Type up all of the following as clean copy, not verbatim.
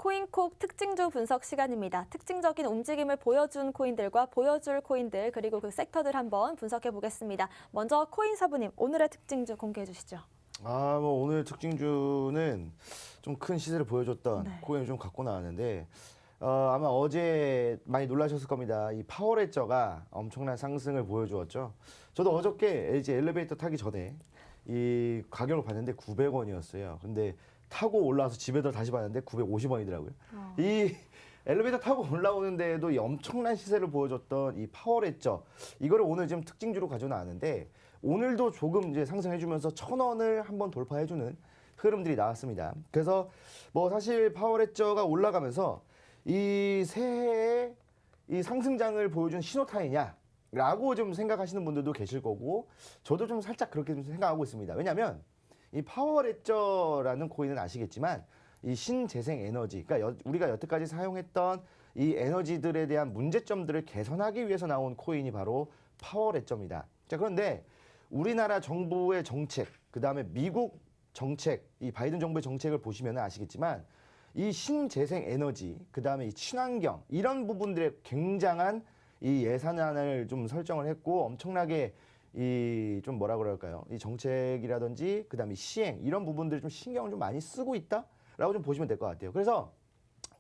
코인콕 특징주 분석 시간입니다. 특징적인 움직임을 보여준 코인들과 보여줄 코인들 그리고 그 섹터들 한번 분석해 보겠습니다. 먼저 코인사부님 오늘의 특징주 공개해 주시죠. 뭐 오늘 특징주는 좀 큰 시세를 보여줬던 네. 코인을 좀 갖고 나왔는데 아마 어제 많이 놀라셨을 겁니다. 이 파워레저가 엄청난 상승을 보여주었죠. 저도 어저께 이제 엘리베이터 타기 전에 이 가격을 봤는데 900원이었어요. 근데 타고 올라와서 집에 다시 봤는데 950원이더라고요. 이 엘리베이터 타고 올라오는데도 이 엄청난 시세를 보여줬던 이 파워레저 이거를 오늘 지금 특징주로 가져 나왔는데 오늘도 조금 이제 상승해주면서 1,000원을 한번 돌파해주는 흐름들이 나왔습니다. 그래서 뭐 사실 파워레저가 올라가면서 이 새해에 이 상승장을 보여준 신호탄이냐라고 좀 생각하시는 분들도 계실 거고 저도 좀 살짝 그렇게 좀 생각하고 있습니다. 왜냐하면 이 파워레저라는 코인은 아시겠지만 이 신재생 에너지, 그러니까 우리가 여태까지 사용했던 이 에너지들에 대한 문제점들을 개선하기 위해서 나온 코인이 바로 파워레저입니다. 자, 그런데 우리나라 정부의 정책, 그 다음에 미국 정책, 이 바이든 정부의 정책을 보시면 아시겠지만 이 신재생 에너지, 그 다음에 이 친환경 이런 부분들에 굉장한 이 예산안을 좀 설정을 했고 엄청나게 이 좀 뭐라 그럴까요? 이 정책이라든지 그 다음에 시행 이런 부분들을 좀 신경을 좀 많이 쓰고 있다라고 좀 보시면 될 것 같아요. 그래서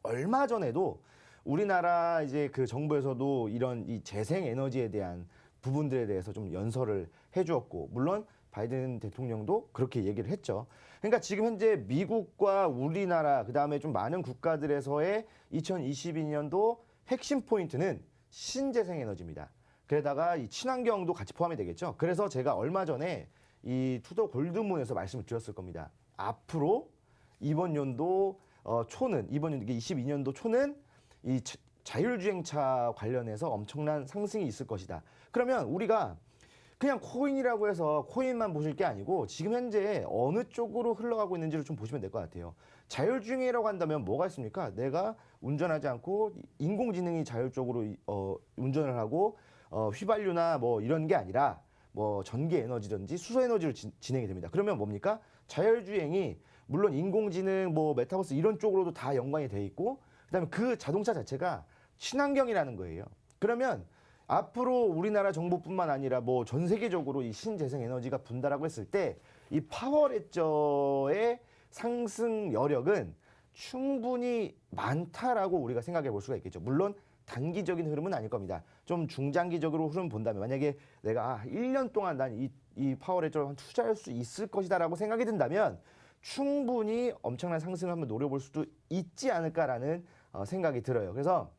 얼마 전에도 우리나라 이제 그 정부에서도 이런 이 재생 에너지에 대한 부분들에 대해서 좀 연설을 해주었고 물론 바이든 대통령도 그렇게 얘기를 했죠. 그러니까 지금 현재 미국과 우리나라 그다음에 좀 많은 국가들에서의 2022년도 핵심 포인트는 신재생 에너지입니다. 게다가 이 친환경도 같이 포함이 되겠죠. 그래서 제가 얼마 전에 이 투더 골드문에서 말씀을 드렸을 겁니다. 앞으로 이번 연도 초는 이번 연도 22년도 초는 이 자율주행차 관련해서 엄청난 상승이 있을 것이다. 그러면 우리가 그냥 코인이라고 해서 코인만 보실 게 아니고 지금 현재 어느 쪽으로 흘러가고 있는지를 좀 보시면 될 것 같아요. 자율주행이라고 한다면 뭐가 있습니까? 내가 운전하지 않고 인공지능이 자율적으로 운전을 하고 휘발유나 뭐 이런 게 아니라 뭐 전기 에너지든지 수소 에너지로 진행이 됩니다. 그러면 뭡니까? 자율주행이 물론 인공지능, 뭐 메타버스 이런 쪽으로도 다 연관이 돼 있고 그다음에 그 자동차 자체가 친환경이라는 거예요. 그러면 앞으로 우리나라 정부뿐만 아니라 뭐 전 세계적으로 이 신재생 에너지가 분다라고 했을 때 이 파워레저의 상승 여력은 충분히 많다라고 우리가 생각해 볼 수가 있겠죠. 물론 단기적인 흐름은 아닐 겁니다. 좀 중장기적으로 흐름 본다면 만약에 내가 1년 동안 난 이 파워레저를 투자할 수 있을 것이다라고 생각이 든다면 충분히 엄청난 상승을 한번 노려볼 수도 있지 않을까라는 생각이 들어요. 그래서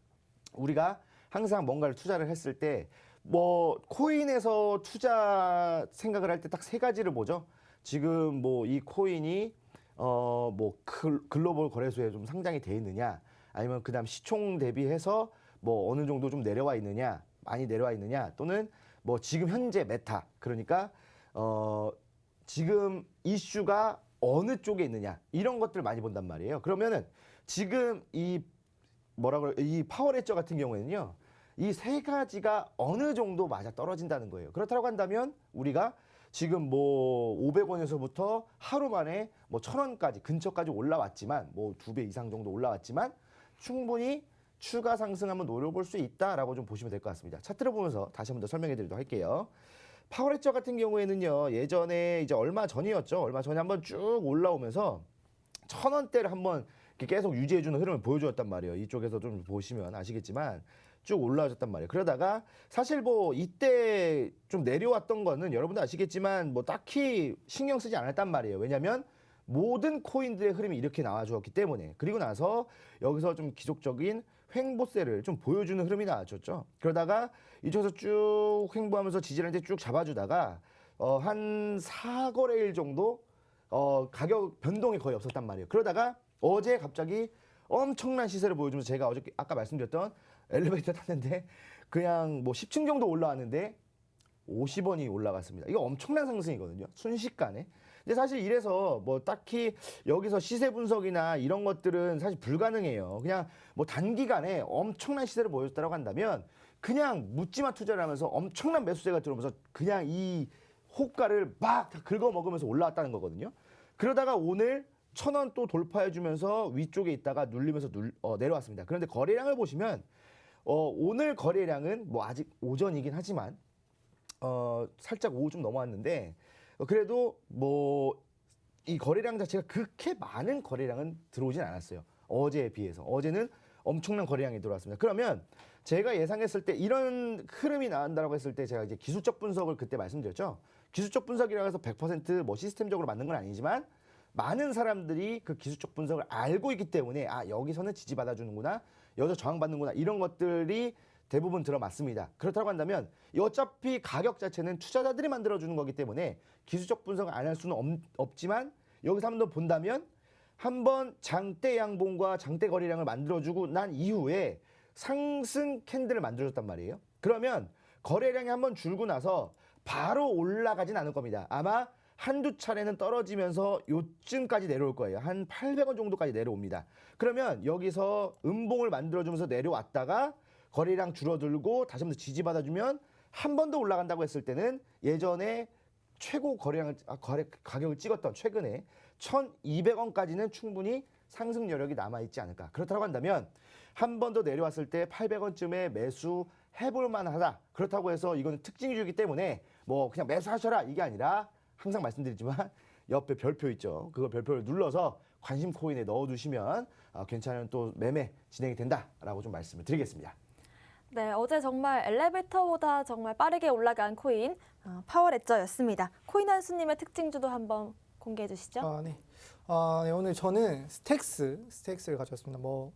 우리가 항상 뭔가를 투자를 했을 때 뭐 코인에서 투자 생각을 할 때 딱 세 가지를 보죠. 지금 뭐 이 코인이 뭐 글로벌 거래소에 좀 상장이 돼 있느냐, 아니면 그다음 시총 대비해서 뭐 어느 정도 좀 내려와 있느냐, 많이 내려와 있느냐, 또는 뭐 지금 현재 메타, 그러니까 지금 이슈가 어느 쪽에 있느냐 이런 것들을 많이 본단 말이에요. 그러면은 지금 이 파워레저 같은 경우에는요. 이 세 가지가 어느 정도 맞아 떨어진다는 거예요. 그렇다고 한다면 우리가 지금 뭐 500원에서부터 하루 만에 뭐 1,000원까지 근처까지 올라왔지만 뭐 2배 이상 정도 올라왔지만 충분히 추가 상승 한번 노려볼 수 있다라고 좀 보시면 될 것 같습니다. 차트를 보면서 다시 한번 더 설명해 드리도록 할게요. 파워레저 같은 경우에는요. 예전에 이제 얼마 전이었죠. 얼마 전에 한번 쭉 올라오면서 1,000원대를 한번 계속 유지해주는 흐름을 보여주었단 말이에요. 이쪽에서 좀 보시면 아시겠지만 쭉 올라와줬단 말이에요. 그러다가 사실 뭐 이때 좀 내려왔던 거는 여러분도 아시겠지만 뭐 딱히 신경 쓰지 않았단 말이에요. 왜냐면 모든 코인들의 흐름이 이렇게 나와주었기 때문에. 그리고 나서 여기서 좀 기속적인 횡보세를 좀 보여주는 흐름이 나와줬죠. 그러다가 이쪽에서 쭉 횡보하면서 지지를 쭉 잡아주다가 한 4거래일 정도 가격 변동이 거의 없었단 말이에요. 그러다가 어제 갑자기 엄청난 시세를 보여주면서 제가 어저께 아까 말씀드렸던 엘리베이터 탔는데 그냥 뭐 10층 정도 올라왔는데 50원이 올라갔습니다. 이거 엄청난 상승이거든요. 순식간에. 근데 사실 이래서 뭐 딱히 여기서 시세 분석이나 이런 것들은 사실 불가능해요. 그냥 뭐 단기간에 엄청난 시세를 보여줬다고 한다면 그냥 묻지마 투자를 하면서 엄청난 매수세가 들어오면서 그냥 이 호가를 막 다 긁어먹으면서 올라왔다는 거거든요. 그러다가 오늘 1,000원 또 돌파해주면서 위쪽에 있다가 눌리면서 내려왔습니다. 그런데 거래량을 보시면 오늘 거래량은 뭐 아직 오전이긴 하지만 살짝 오후 좀 넘어왔는데 그래도 뭐 이 거래량 자체가 그렇게 많은 거래량은 들어오진 않았어요. 어제에 비해서. 어제는 엄청난 거래량이 들어왔습니다. 그러면 제가 예상했을 때 이런 흐름이 나온다고 했을 때 제가 이제 기술적 분석을 그때 말씀드렸죠. 기술적 분석이라고 해서 100%뭐 시스템적으로 맞는 건 아니지만 많은 사람들이 그 기술적 분석을 알고 있기 때문에 여기서는 지지받아주는구나, 여기서 저항받는구나 이런 것들이 대부분 들어맞습니다. 그렇다고 한다면 어차피 가격 자체는 투자자들이 만들어주는 거기 때문에 기술적 분석을 안 할 수는 없지만 여기서 한 번 더 본다면 한번 장대 양봉과 장대 거래량을 만들어주고 난 이후에 상승 캔들을 만들어줬단 말이에요. 그러면 거래량이 한번 줄고 나서 바로 올라가진 않을 겁니다. 아마 한두 차례는 떨어지면서 요쯤까지 내려올 거예요. 한 800원 정도까지 내려옵니다. 그러면 여기서 음봉을 만들어주면서 내려왔다가 거래량 줄어들고 다시 한번 지지받아주면 한 번 더 올라간다고 했을 때는 예전에 최고 가격을 찍었던 최근에 1,200원까지는 충분히 상승 여력이 남아있지 않을까. 그렇다고 한다면 한 번 더 내려왔을 때 800원쯤에 매수해볼 만하다. 그렇다고 해서 이거는 특징주이기 때문에 뭐 그냥 매수하셔라 이게 아니라 항상 말씀드리지만 옆에 별표 있죠. 그걸 별표를 눌러서 관심 코인에 넣어두시면 괜찮은 또 매매 진행이 된다라고 좀 말씀을 드리겠습니다. 네, 어제 정말 엘리베이터보다 정말 빠르게 올라간 코인 파워레저였습니다. 코인 한수님의 특징주도 한번 공개해 주시죠. 네. 네, 오늘 저는 스택스를 가져왔습니다. 뭐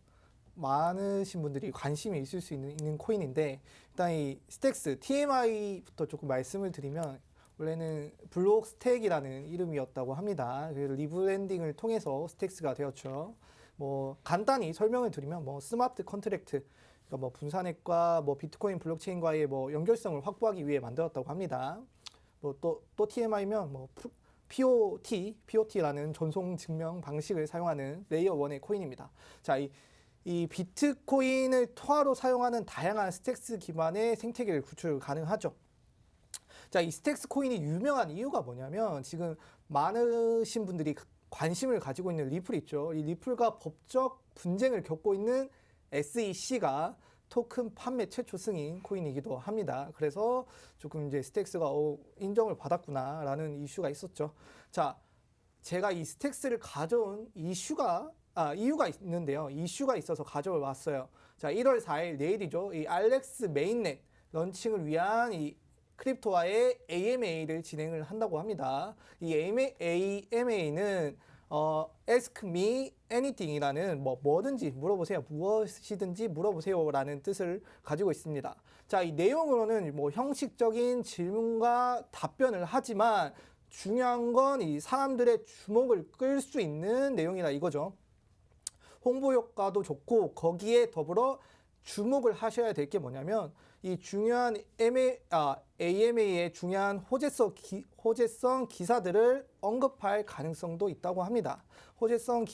많으신 분들이 관심이 있을 수 있는 코인인데 일단 이 스택스 TMI부터 조금 말씀을 드리면 원래는 블록 스택이라는 이름이었다고 합니다. 그래서 리브랜딩을 통해서 스택스가 되었죠. 뭐 간단히 설명을 드리면 뭐 스마트 컨트랙트, 그러니까 뭐 분산액과 뭐 비트코인 블록체인과의 뭐 연결성을 확보하기 위해 만들었다고 합니다. 뭐 또 TMI면 뭐 POT라는 전송 증명 방식을 사용하는 레이어 1의 코인입니다. 자, 이 비트코인을 토화로 사용하는 다양한 스택스 기반의 생태계를 구출 가능하죠. 자, 이 스택스 코인이 유명한 이유가 뭐냐면 지금 많으신 분들이 관심을 가지고 있는 리플 있죠. 이 리플과 법적 분쟁을 겪고 있는 SEC가 토큰 판매 최초 승인 코인이기도 합니다. 그래서 조금 이제 스택스가 인정을 받았구나라는 이슈가 있었죠. 자, 제가 이 스택스를 가져온 이유가 있는데요. 이슈가 있어서 가져왔어요. 자, 1월 4일 내일이죠. 이 알렉스 메인넷 런칭을 위한 이 크립토와의 AMA를 진행을 한다고 합니다. 이 AMA는 Ask me anything이라는 뭐든지 물어보세요. 무엇이든지 물어보세요라는 뜻을 가지고 있습니다. 자, 이 내용으로는 뭐 형식적인 질문과 답변을 하지만 중요한 건 이 사람들의 주목을 끌 수 있는 내용이다 이거죠. 홍보 효과도 좋고 거기에 더불어 주목을 하셔야 될 게 뭐냐면 이 중요한 AMA의 중요한 호재성 기사들을 언급할 가능성도 있다고 합니다. 호재성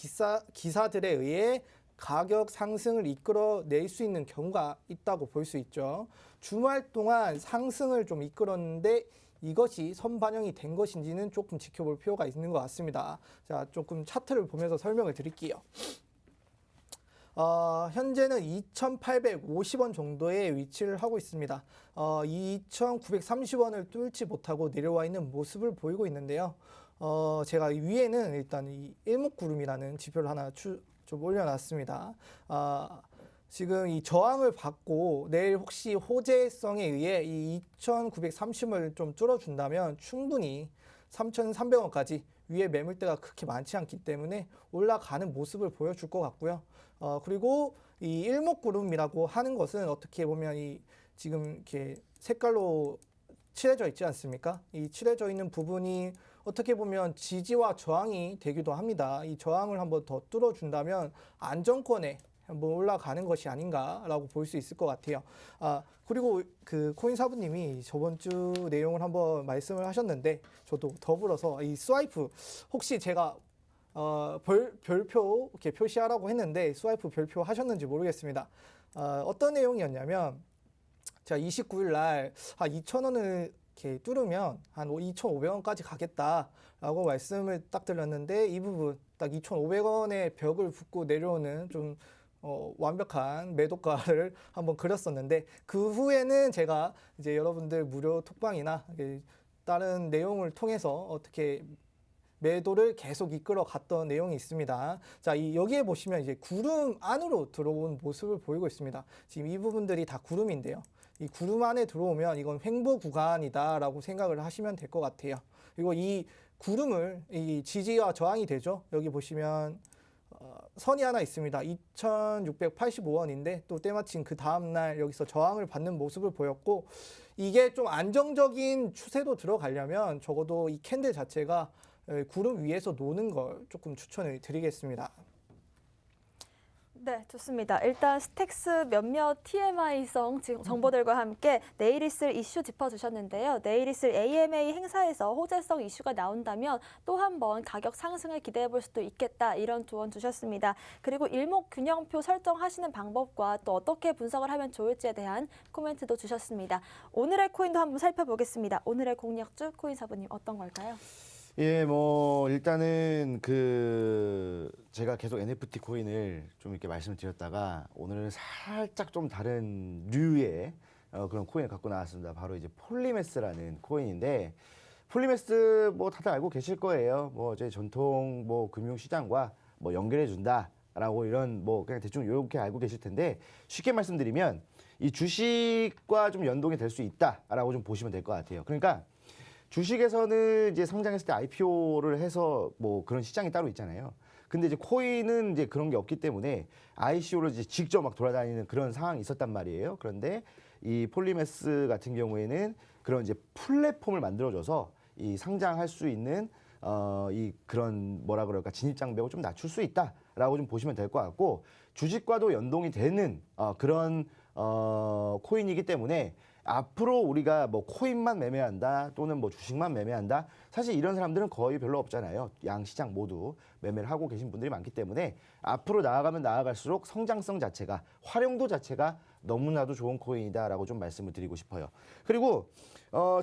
기사들에 의해 가격 상승을 이끌어낼 수 있는 경우가 있다고 볼 수 있죠. 주말 동안 상승을 좀 이끌었는데 이것이 선반영이 된 것인지는 조금 지켜볼 필요가 있는 것 같습니다. 자, 조금 차트를 보면서 설명을 드릴게요. 현재는 2,850원 정도의 위치를 하고 있습니다. 2,930원을 뚫지 못하고 내려와 있는 모습을 보이고 있는데요. 제가 위에는 일단 이 일목구름이라는 지표를 하나 좀 올려놨습니다. 지금 이 저항을 받고 내일 혹시 호재성에 의해 이 2,930원을 좀 뚫어준다면 충분히 3,300원까지 위에 매물대가 그렇게 많지 않기 때문에 올라가는 모습을 보여줄 것 같고요. 그리고 이 일목구름이라고 하는 것은 어떻게 보면 이 지금 이렇게 색깔로 칠해져 있지 않습니까? 이 칠해져 있는 부분이 어떻게 보면 지지와 저항이 되기도 합니다. 이 저항을 한번 더 뚫어준다면 안정권에 한번 올라가는 것이 아닌가라고 볼 수 있을 것 같아요. 그리고 그 코인사부님이 저번 주 내용을 한번 말씀을 하셨는데 저도 더불어서 이 스와이프 혹시 제가 별표 이렇게 표시하라고 했는데 스와이프 별표 하셨는지 모르겠습니다. 어떤 내용이었냐면 제가 29일 날 2,000원을 이렇게 뚫으면 한 2,500원까지 가겠다라고 말씀을 딱 드렸는데 이 부분 딱 2,500원의 벽을 붓고 내려오는 좀 완벽한 매도가를 한번 그렸었는데 그 후에는 제가 이제 여러분들 무료 톡방이나 다른 내용을 통해서 어떻게 매도를 계속 이끌어 갔던 내용이 있습니다. 자, 여기에 보시면 이제 구름 안으로 들어온 모습을 보이고 있습니다. 지금 이 부분들이 다 구름인데요. 이 구름 안에 들어오면 이건 횡보 구간이다라고 생각을 하시면 될 것 같아요. 그리고 이 구름을 이 지지와 저항이 되죠. 여기 보시면 선이 하나 있습니다. 2,685원인데 또 때마침 그 다음날 여기서 저항을 받는 모습을 보였고 이게 좀 안정적인 추세로 들어가려면 적어도 이 캔들 자체가 구름 위에서 노는 걸 조금 추천을 드리겠습니다. 네, 좋습니다. 일단 스택스 몇몇 TMI성 정보들과 함께 내일 있을 이슈 짚어주셨는데요. 내일 있을 AMA 행사에서 호재성 이슈가 나온다면 또 한 번 가격 상승을 기대해 볼 수도 있겠다, 이런 조언 주셨습니다. 그리고 일목균형표 설정하시는 방법과 또 어떻게 분석을 하면 좋을지에 대한 코멘트도 주셨습니다. 오늘의 코인도 한번 살펴보겠습니다. 오늘의 공략주 코인사부님 어떤 걸까요? 예, 뭐 일단은 제가 계속 NFT 코인을 좀 이렇게 말씀을 드렸다가 오늘은 살짝 좀 다른 류의 그런 코인을 갖고 나왔습니다. 바로 이제 폴리메스라는 코인인데, 폴리메스 뭐 다들 알고 계실 거예요. 뭐 이제 전통 뭐 금융 시장과 뭐 연결해 준다라고 이런 뭐 그냥 대충 이렇게 알고 계실 텐데, 쉽게 말씀드리면 이 주식과 좀 연동이 될 수 있다라고 좀 보시면 될 것 같아요. 그러니까 주식에서는 이제 상장했을 때 IPO를 해서 뭐 그런 시장이 따로 있잖아요. 근데 이제 코인은 이제 그런 게 없기 때문에 ICO를 이제 직접 막 돌아다니는 그런 상황이 있었단 말이에요. 그런데 이 폴리메스 같은 경우에는 그런 이제 플랫폼을 만들어줘서 이 상장할 수 있는 이 그런 뭐라 그럴까, 진입 장벽을 좀 낮출 수 있다라고 좀 보시면 될 것 같고, 주식과도 연동이 되는 그런 코인이기 때문에 앞으로 우리가 뭐 코인만 매매한다 또는 뭐 주식만 매매한다, 사실 이런 사람들은 거의 별로 없잖아요. 양 시장 모두 매매를 하고 계신 분들이 많기 때문에 앞으로 나아가면 나아갈수록 성장성 자체가, 활용도 자체가 너무나도 좋은 코인이다라고 좀 말씀을 드리고 싶어요. 그리고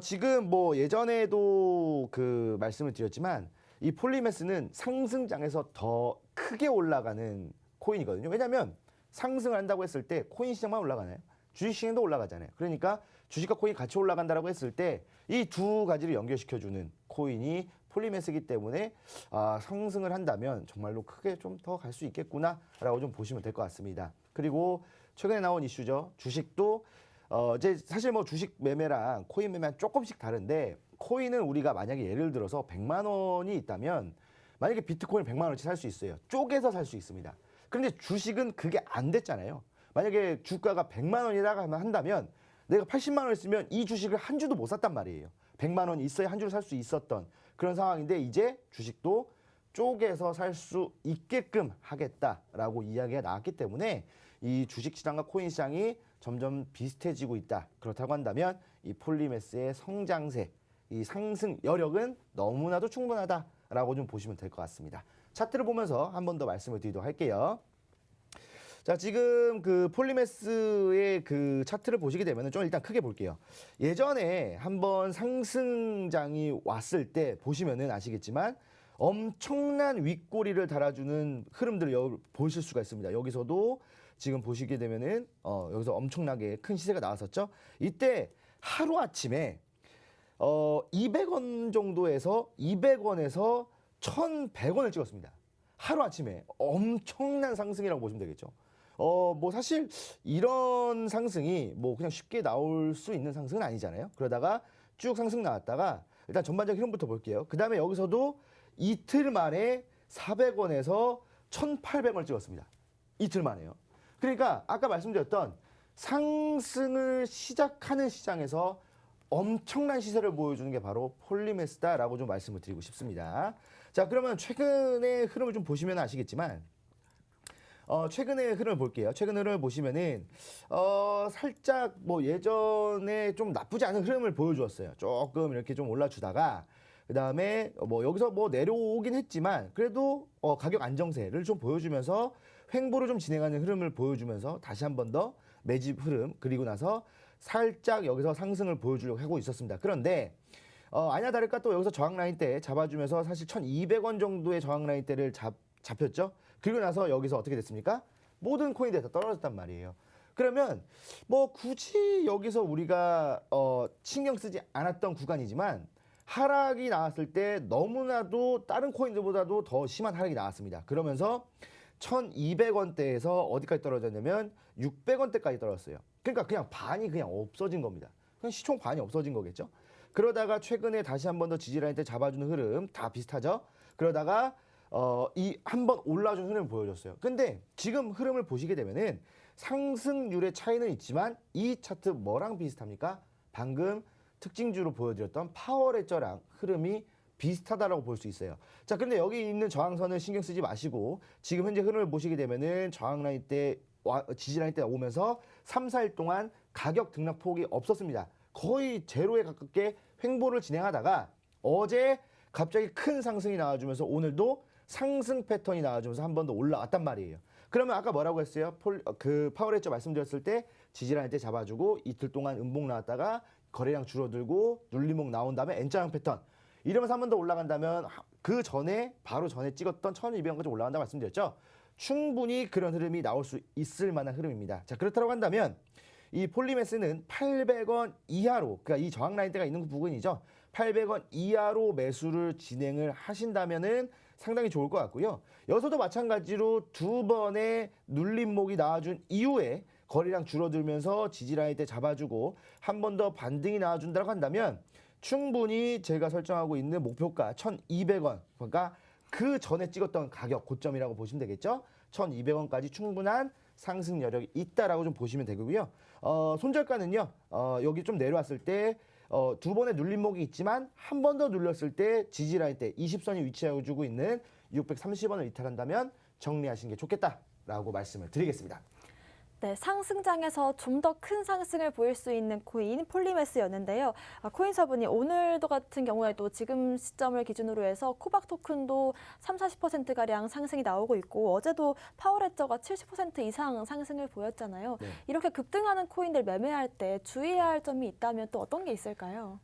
지금 뭐 예전에도 그 말씀을 드렸지만 이 폴리메스는 상승장에서 더 크게 올라가는 코인이거든요. 왜냐하면 상승을 한다고 했을 때 코인 시장만 올라가나요? 주식시장도 올라가잖아요. 그러니까 주식과 코인이 같이 올라간다라고 했을 때 이 두 가지를 연결시켜주는 코인이 폴리메스이기 때문에 상승을 한다면 정말로 크게 좀 더 갈 수 있겠구나라고 좀 보시면 될 것 같습니다. 그리고 최근에 나온 이슈죠. 주식도 이제 사실 뭐 주식 매매랑 코인 매매랑 조금씩 다른데, 코인은 우리가 만약에 예를 들어서 100만 원이 있다면 만약에 비트코인 100만 원어치 살 수 있어요. 쪼개서 살 수 있습니다. 그런데 주식은 그게 안 됐잖아요. 만약에 주가가 100만 원이라고 한다면 내가 80만 원을 쓰면 이 주식을 한 주도 못 샀단 말이에요. 100만 원이 있어야 한 주를 살 수 있었던 그런 상황인데, 이제 주식도 쪼개서 살 수 있게끔 하겠다라고 이야기가 나왔기 때문에 이 주식시장과 코인시장이 점점 비슷해지고 있다. 그렇다고 한다면 이 폴리메스의 성장세, 이 상승 여력은 너무나도 충분하다라고 좀 보시면 될 것 같습니다. 차트를 보면서 한 번 더 말씀을 드리도록 할게요. 자, 지금 그 폴리메스의 그 차트를 보시게 되면 좀 일단 크게 볼게요. 예전에 한번 상승장이 왔을 때 보시면은 아시겠지만 엄청난 윗꼬리를 달아주는 흐름들을 보실 수가 있습니다. 여기서도 지금 보시게 되면은 여기서 엄청나게 큰 시세가 나왔었죠. 이때 하루 아침에 200원 정도에서 200원에서 1,100원을 찍었습니다. 하루 아침에 엄청난 상승이라고 보시면 되겠죠. 뭐 사실 이런 상승이 뭐 그냥 쉽게 나올 수 있는 상승은 아니잖아요. 그러다가 쭉 상승 나왔다가 일단 전반적 흐름부터 볼게요. 그 다음에 여기서도 이틀 만에 400원에서 1,800원을 찍었습니다. 이틀 만에요. 그러니까 아까 말씀드렸던 상승을 시작하는 시장에서 엄청난 시세를 보여주는 게 바로 폴리메스다라고 좀 말씀을 드리고 싶습니다. 자, 그러면 최근의 흐름을 좀 보시면 아시겠지만 최근의 흐름을 볼게요. 최근 흐름을 보시면은 살짝 뭐 예전에 좀 나쁘지 않은 흐름을 보여주었어요. 조금 이렇게 좀 올라주다가 그 다음에 뭐 여기서 뭐 내려오긴 했지만 그래도 가격 안정세를 좀 보여주면서 횡보를 좀 진행하는 흐름을 보여주면서 다시 한 번 더 매집 흐름, 그리고 나서 살짝 여기서 상승을 보여주려고 하고 있었습니다. 그런데 아니나 다를까 또 여기서 저항 라인 때 잡아주면서 사실 1,200원 정도의 저항 라인 때를 잡혔죠. 그리고 나서 여기서 어떻게 됐습니까? 모든 코인들이 다 떨어졌단 말이에요. 그러면 뭐 굳이 여기서 우리가 신경 쓰지 않았던 구간이지만 하락이 나왔을 때 너무나도 다른 코인들보다도 더 심한 하락이 나왔습니다. 그러면서 1,200원대에서 어디까지 떨어졌냐면 600원대까지 떨어졌어요. 그러니까 그냥 반이 그냥 없어진 겁니다. 그냥 시총 반이 없어진 거겠죠. 그러다가 최근에 다시 한 번 더 지지라인 때 잡아주는 흐름 다 비슷하죠. 그러다가 이 한 번 올라준 흐름을 보여줬어요. 근데 지금 흐름을 보시게 되면은 상승률의 차이는 있지만 이 차트 뭐랑 비슷합니까? 방금 특징주로 보여드렸던 파워레저랑 흐름이 비슷하다라고 볼 수 있어요. 자, 그런데 여기 있는 저항선은 신경 쓰지 마시고 지금 현재 흐름을 보시게 되면은 저항 라인 때 지지라인 때 오면서 3, 4일 동안 가격 등락폭이 없었습니다. 거의 제로에 가깝게 횡보를 진행하다가 어제 갑자기 큰 상승이 나와주면서 오늘도 상승 패턴이 나와주면서 한 번 더 올라왔단 말이에요. 그러면 아까 뭐라고 했어요? 그 파워레저 말씀드렸을 때 지지라인 때 잡아주고 이틀 동안 음봉 나왔다가 거래량 줄어들고 눌림목 나온 다음에 N자형 패턴 이러면서 한 번 더 올라간다면 그 전에 바로 전에 찍었던 1,200원까지 올라간다 말씀드렸죠. 충분히 그런 흐름이 나올 수 있을 만한 흐름입니다. 자, 그렇다고 한다면 이 폴리메스는 800원 이하로 그러니까 이 저항 라인대가 있는 부분이죠. 800원 이하로 매수를 진행을 하신다면은 상당히 좋을 것 같고요. 여기서도 마찬가지로 두 번의 눌림목이 나와준 이후에 거래량 줄어들면서 지지라인 때 잡아주고 한 번 더 반등이 나와준다고 한다면 충분히 제가 설정하고 있는 목표가 1,200원 그러니까 그 전에 찍었던 가격 고점이라고 보시면 되겠죠. 1,200원까지 충분한 상승 여력이 있다라고 좀 보시면 되고요. 손절가는요. 여기 좀 내려왔을 때 두 번의 눌림목이 있지만 한 번 더 눌렸을 때 지지라인 때 20선이 위치해주고 있는 630원을 이탈한다면 정리하시는 게 좋겠다라고 말씀을 드리겠습니다. 네, 상승장에서 좀 더 큰 상승을 보일 수 있는 코인 폴리메스였는데요. 코인서분이 오늘도 같은 경우에도 지금 시점을 기준으로 해서 코박 토큰도 30-40%가량 상승이 나오고 있고 어제도 파워레저가 70% 이상 상승을 보였잖아요. 네. 이렇게 급등하는 코인들 매매할 때 주의해야 할 점이 있다면 또 어떤 게 있을까요?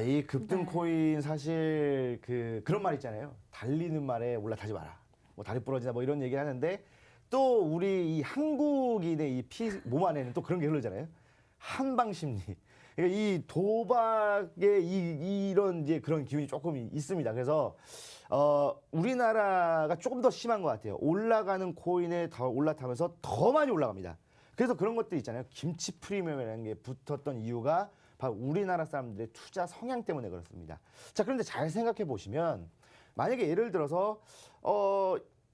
이 급등 네. 코인 사실 그런 말 있잖아요. 달리는 말에 올라타지 마라. 뭐 다리 부러지나 뭐 이런 얘기 하는데 또 우리 이 한국인의 이 몸 안에는 또 그런 게 흐르잖아요. 한방 심리. 그러니까 이 도박의 이런 이제 그런 기운이 조금 있습니다. 그래서 우리나라가 조금 더 심한 것 같아요. 올라가는 코인에 더 올라타면서 더 많이 올라갑니다. 그래서 그런 것들 있잖아요. 김치 프리미엄이라는 게 붙었던 이유가 바로 우리나라 사람들의 투자 성향 때문에 그렇습니다. 자, 그런데 잘 생각해 보시면 만약에 예를 들어서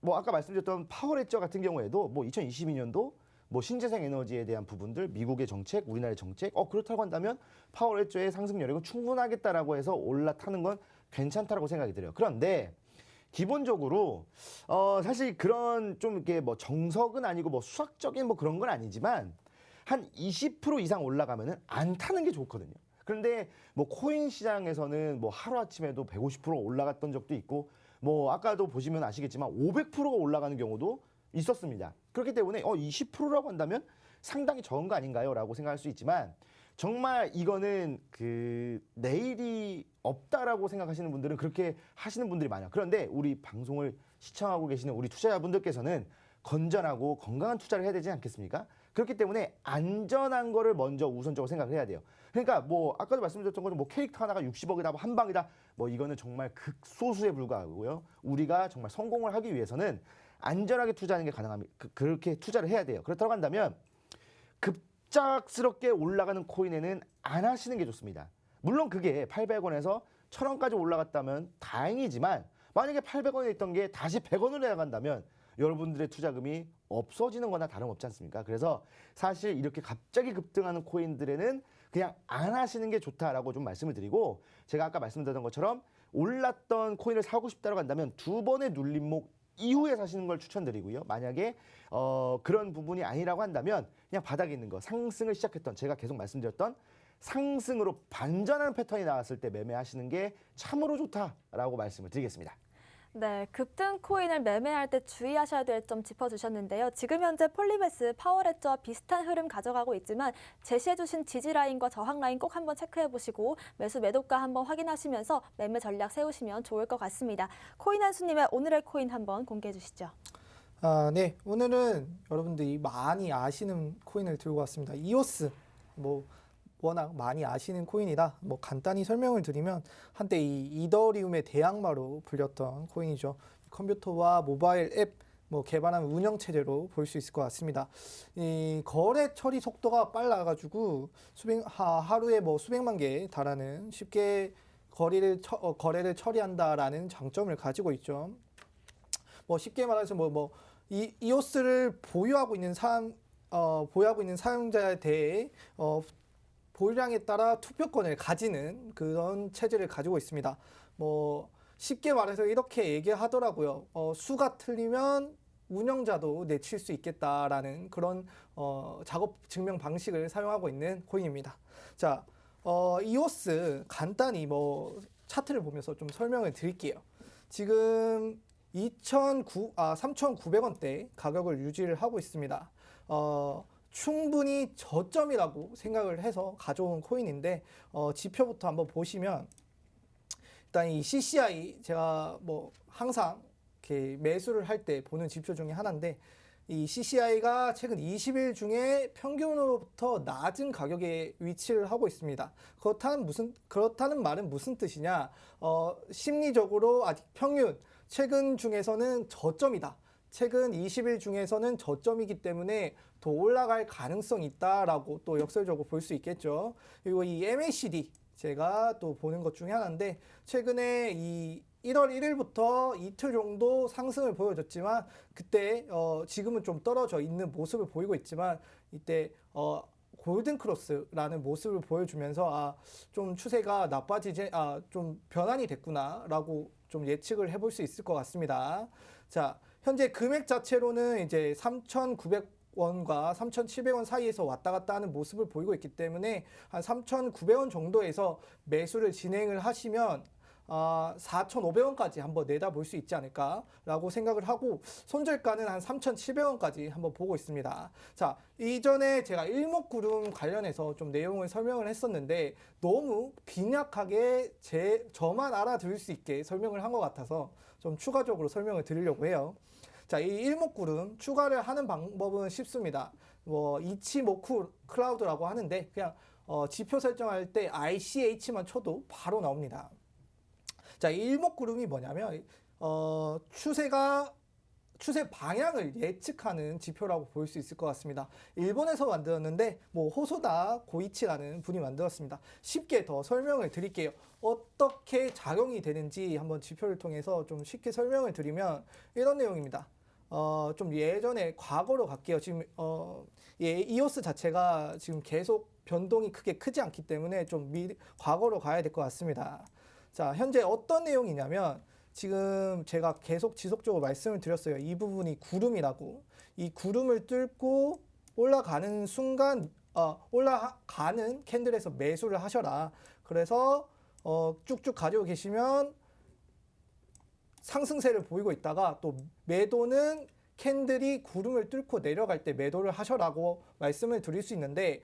뭐 아까 말씀드렸던 파워레저 같은 경우에도 뭐 2022년도 뭐 신재생 에너지에 대한 부분들 미국의 정책, 우리나라의 정책 그렇다고 한다면 파워레저의 상승 여력은 충분하겠다라고 해서 올라타는 건 괜찮다라고 생각이 들어요. 그런데 기본적으로 사실 그런 좀 이렇게 뭐 정석은 아니고 뭐 수학적인 뭐 그런 건 아니지만 한 20% 이상 올라가면은 안 타는 게 좋거든요. 그런데 뭐 코인 시장에서는 뭐 하루아침에도 150% 올라갔던 적도 있고 뭐 아까도 보시면 아시겠지만 500%가 올라가는 경우도 있었습니다. 그렇기 때문에 20%라고 한다면 상당히 적은 거 아닌가요? 라고 생각할 수 있지만 정말 이거는 내일이 없다라고 생각하시는 분들은 그렇게 하시는 분들이 많아요. 그런데 우리 방송을 시청하고 계시는 우리 투자자분들께서는 건전하고 건강한 투자를 해야 되지 않겠습니까? 그렇기 때문에 안전한 거를 먼저 우선적으로 생각을 해야 돼요. 그러니까 뭐 아까도 말씀드렸던 것처럼 뭐 캐릭터 하나가 60억이다, 뭐 한 방이다, 뭐 이거는 정말 극소수에 불과하고요. 우리가 정말 성공을 하기 위해서는 안전하게 투자하는 게 가능합니다. 그렇게 투자를 해야 돼요. 그렇다고 한다면 급작스럽게 올라가는 코인에는 안 하시는 게 좋습니다. 물론 그게 800원에서 1000원까지 올라갔다면 다행이지만 만약에 800원에 있던 게 다시 100원으로 내려간다면 여러분들의 투자금이 없어지는 거나 다름없지 않습니까? 그래서 사실 이렇게 갑자기 급등하는 코인들에는 그냥 안 하시는 게 좋다라고 좀 말씀을 드리고 제가 아까 말씀드렸던 것처럼 올랐던 코인을 사고 싶다고 한다면 두 번의 눌림목 이후에 사시는 걸 추천드리고요. 만약에 그런 부분이 아니라고 한다면 그냥 바닥에 있는 거 상승을 시작했던 제가 계속 말씀드렸던 상승으로 반전하는 패턴이 나왔을 때 매매하시는 게 참으로 좋다라고 말씀을 드리겠습니다. 네, 급등 코인을 매매할 때 주의하셔야 될 점 짚어주셨는데요. 지금 현재 폴리메스 파워레저와 비슷한 흐름 가져가고 있지만 제시해주신 지지 라인과 저항 라인 꼭 한번 체크해보시고 매수 매도가 한번 확인하시면서 매매 전략 세우시면 좋을 것 같습니다. 코인 한수님의 오늘의 코인 한번 공개해 주시죠. 네. 오늘은 여러분들이 많이 아시는 코인을 들고 왔습니다. 이오스. 워낙 많이 아시는 코인이라 간단히 설명을 드리면 한때 이 이더리움의 대항마로 불렸던 코인이죠. 컴퓨터와 모바일 앱 개발한 운영 체제로 볼 수 있을 것 같습니다. 이 거래 처리 속도가 빨라가지고 하루에 수백만 개에 달하는 쉽게 거래를 처리한다라는 장점을 가지고 있죠. 쉽게 말해서 이오스를 보유하고 있는 사용자에 대해 보유량에 따라 투표권을 가지는 그런 체제를 가지고 있습니다. 쉽게 말해서 이렇게 얘기하더라고요. 수가 틀리면 운영자도 내칠 수 있겠다라는 그런 작업 증명 방식을 사용하고 있는 코인입니다. 자, 이오스 간단히 차트를 보면서 좀 설명을 드릴게요. 지금 3,900원대 가격을 유지를 하고 있습니다. 충분히 저점이라고 생각을 해서 가져온 코인인데 지표부터 한번 보시면 일단 이 CCI 제가 항상 이렇게 매수를 할 때 보는 지표 중에 하나인데 이 CCI가 최근 20일 중에 평균으로부터 낮은 가격에 위치를 하고 있습니다. 그렇다는 말은 무슨 뜻이냐? 심리적으로 아직 평균 최근 중에서는 저점이다. 최근 20일 중에서는 저점이기 때문에 더 올라갈 가능성이 있다라고 또 역설적으로 볼 수 있겠죠. 그리고 이 MACD 제가 또 보는 것 중에 하나인데 최근에 이 1월 1일부터 이틀 정도 상승을 보여줬지만 그때 지금은 좀 떨어져 있는 모습을 보이고 있지만 이때 골든 크로스라는 모습을 보여주면서 좀 추세가 좀 변환이 됐구나라고 좀 예측을 해볼 수 있을 것 같습니다. 자, 현재 금액 자체로는 이제 3,900원과 3,700원 사이에서 왔다 갔다 하는 모습을 보이고 있기 때문에 한 3,900원 정도에서 매수를 진행을 하시면 4,500원까지 한번 내다볼 수 있지 않을까라고 생각을 하고 손절가는 한 3,700원까지 한번 보고 있습니다. 자, 이전에 제가 일목구름 관련해서 좀 내용을 설명을 했었는데 너무 빈약하게 저만 알아들을 수 있게 설명을 한 것 같아서 좀 추가적으로 설명을 드리려고 해요. 자, 이 일목구름 추가를 하는 방법은 쉽습니다. 이치모쿠 클라우드라고 하는데 그냥 지표 설정할 때 ICH만 쳐도 바로 나옵니다. 자, 이 일목구름이 뭐냐면 추세 방향을 예측하는 지표라고 볼 수 있을 것 같습니다. 일본에서 만들었는데 호소다 고이치라는 분이 만들었습니다. 쉽게 더 설명을 드릴게요. 어떻게 작용이 되는지 한번 지표를 통해서 좀 쉽게 설명을 드리면 이런 내용입니다. 좀 예전에 과거로 갈게요. 지금 이오스 자체가 지금 계속 변동이 크지 않기 때문에 좀 과거로 가야 될 것 같습니다. 자, 현재 어떤 내용이냐면 지금 제가 계속 지속적으로 말씀을 드렸어요. 이 부분이 구름이라고. 이 구름을 뚫고 올라가는 순간 올라가는 캔들에서 매수를 하셔라. 그래서 쭉쭉 가지고 계시면 상승세를 보이고 있다가 또 매도는 캔들이 구름을 뚫고 내려갈 때 매도를 하셔라고 말씀을 드릴 수 있는데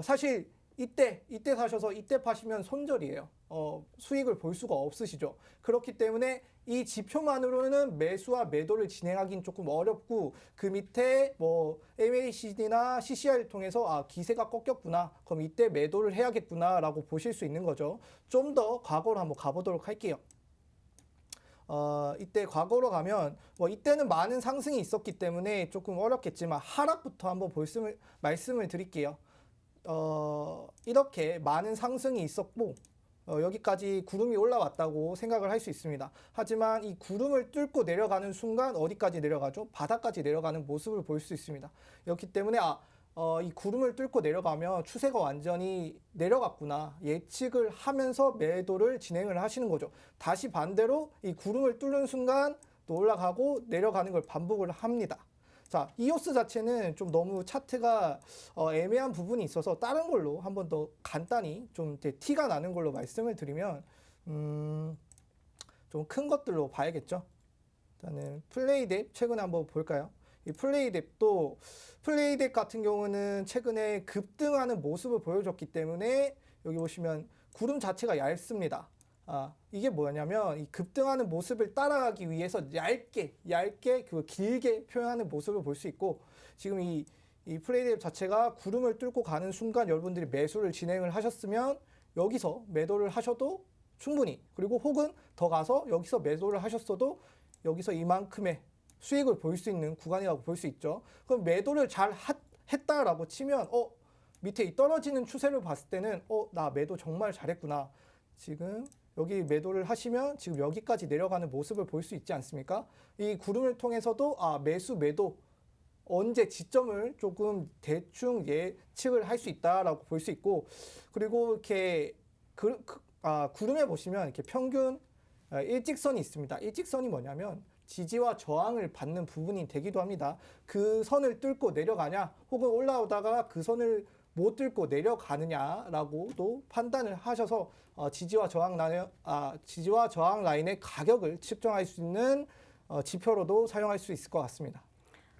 사실 이때 사셔서 이때 파시면 손절이에요. 수익을 볼 수가 없으시죠. 그렇기 때문에 이 지표만으로는 매수와 매도를 진행하기는 조금 어렵고 그 밑에 MACD나 CCI를 통해서 기세가 꺾였구나. 그럼 이때 매도를 해야겠구나라고 보실 수 있는 거죠. 좀 더 과거로 한번 가보도록 할게요. 이때 과거로 가면 이때는 많은 상승이 있었기 때문에 조금 어렵겠지만 하락부터 한번 말씀을 드릴게요. 이렇게 많은 상승이 있었고 여기까지 구름이 올라왔다고 생각을 할 수 있습니다. 하지만 이 구름을 뚫고 내려가는 순간 어디까지 내려가죠? 바닥까지 내려가는 모습을 볼 수 있습니다. 그렇기 때문에 이 구름을 뚫고 내려가면 추세가 완전히 내려갔구나 예측을 하면서 매도를 진행을 하시는 거죠. 다시 반대로 이 구름을 뚫는 순간 또 올라가고 내려가는 걸 반복을 합니다. 자, 이오스 자체는 좀 너무 차트가 애매한 부분이 있어서 다른 걸로 한번 더 간단히 좀 티가 나는 걸로 말씀을 드리면 좀 큰 것들로 봐야겠죠. 일단은 플레이뎁 최근에 한번 볼까요? 이 플레이뎁 같은 경우는 최근에 급등하는 모습을 보여줬기 때문에 여기 보시면 구름 자체가 얇습니다. 이게 뭐냐면 이 급등하는 모습을 따라가기 위해서 얇게 그 길게 표현하는 모습을 볼 수 있고, 지금 이 플레이뎁 자체가 구름을 뚫고 가는 순간 여러분들이 매수를 진행을 하셨으면 여기서 매도를 하셔도 충분히, 그리고 혹은 더 가서 여기서 매도를 하셨어도 여기서 이만큼의 수익을 볼 수 있는 구간이라고 볼 수 있죠. 그럼 매도를 잘 했다라고 치면 밑에 이 떨어지는 추세를 봤을 때는 나 매도 정말 잘했구나. 지금 여기 매도를 하시면 지금 여기까지 내려가는 모습을 볼 수 있지 않습니까? 이 구름을 통해서도 매수 매도 언제 지점을 조금 대충 예측을 할 수 있다라고 볼 수 있고, 그리고 이렇게 구름에 보시면 이렇게 평균 일직선이 있습니다. 일직선이 뭐냐면 지지와 저항을 받는 부분이 되기도 합니다. 그 선을 뚫고 내려가냐, 혹은 올라오다가 그 선을 못 뚫고 내려가느냐라고도 판단을 하셔서 지지와 저항 라인의 가격을 측정할 수 있는 지표로도 사용할 수 있을 것 같습니다.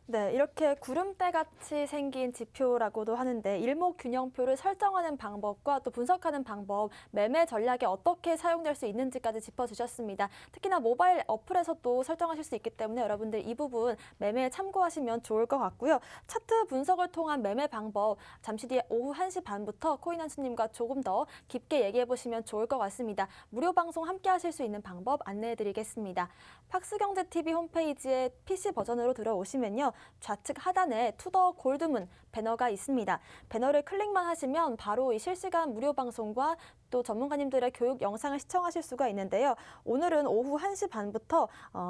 네, 이렇게 구름대같이 생긴 지표라고도 하는데 일목균형표를 설정하는 방법과 또 분석하는 방법, 매매 전략에 어떻게 사용될 수 있는지까지 짚어주셨습니다. 특히나 모바일 어플에서도 설정하실 수 있기 때문에 여러분들 이 부분 매매에 참고하시면 좋을 것 같고요. 차트 분석을 통한 매매 방법, 잠시 뒤에 오후 1시 반부터 코인한수님과 조금 더 깊게 얘기해보시면 좋을 것 같습니다. 무료 방송 함께 하실 수 있는 방법 안내해드리겠습니다. 팍스경제TV 홈페이지에 PC 버전으로 들어오시면요. 좌측 하단에 투더 골드문 배너가 있습니다. 배너를 클릭만 하시면 바로 이 실시간 무료 방송과 또 전문가님들의 교육 영상을 시청하실 수가 있는데요. 오늘은 오후 1시 반부터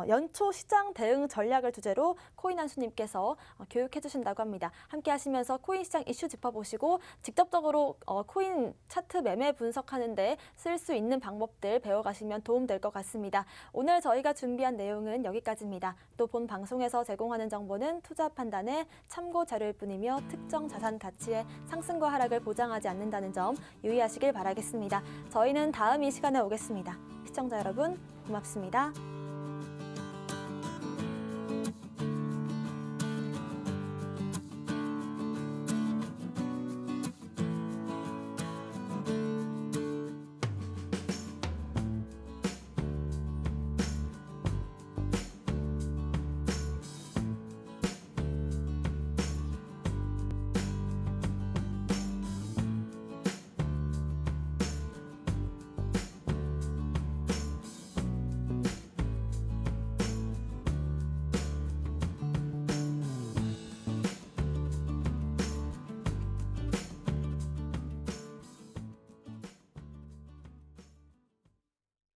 연초 시장 대응 전략을 주제로 코인한수님께서 교육해 주신다고 합니다. 함께 하시면서 코인 시장 이슈 짚어보시고 직접적으로 코인 차트 매매 분석하는 데 쓸 수 있는 방법들 배워가시면 도움될 것 같습니다. 오늘 저희가 준비한 내용은 여기까지입니다. 또 본 방송에서 제공하는 정보는 투자 판단의 참고 자료일 뿐이며 특정 자산 가치의 상승과 하락을 보장하지 않는다는 점 유의하시길 바라겠습니다. 저희는 다음 이 시간에 오겠습니다. 시청자 여러분, 고맙습니다.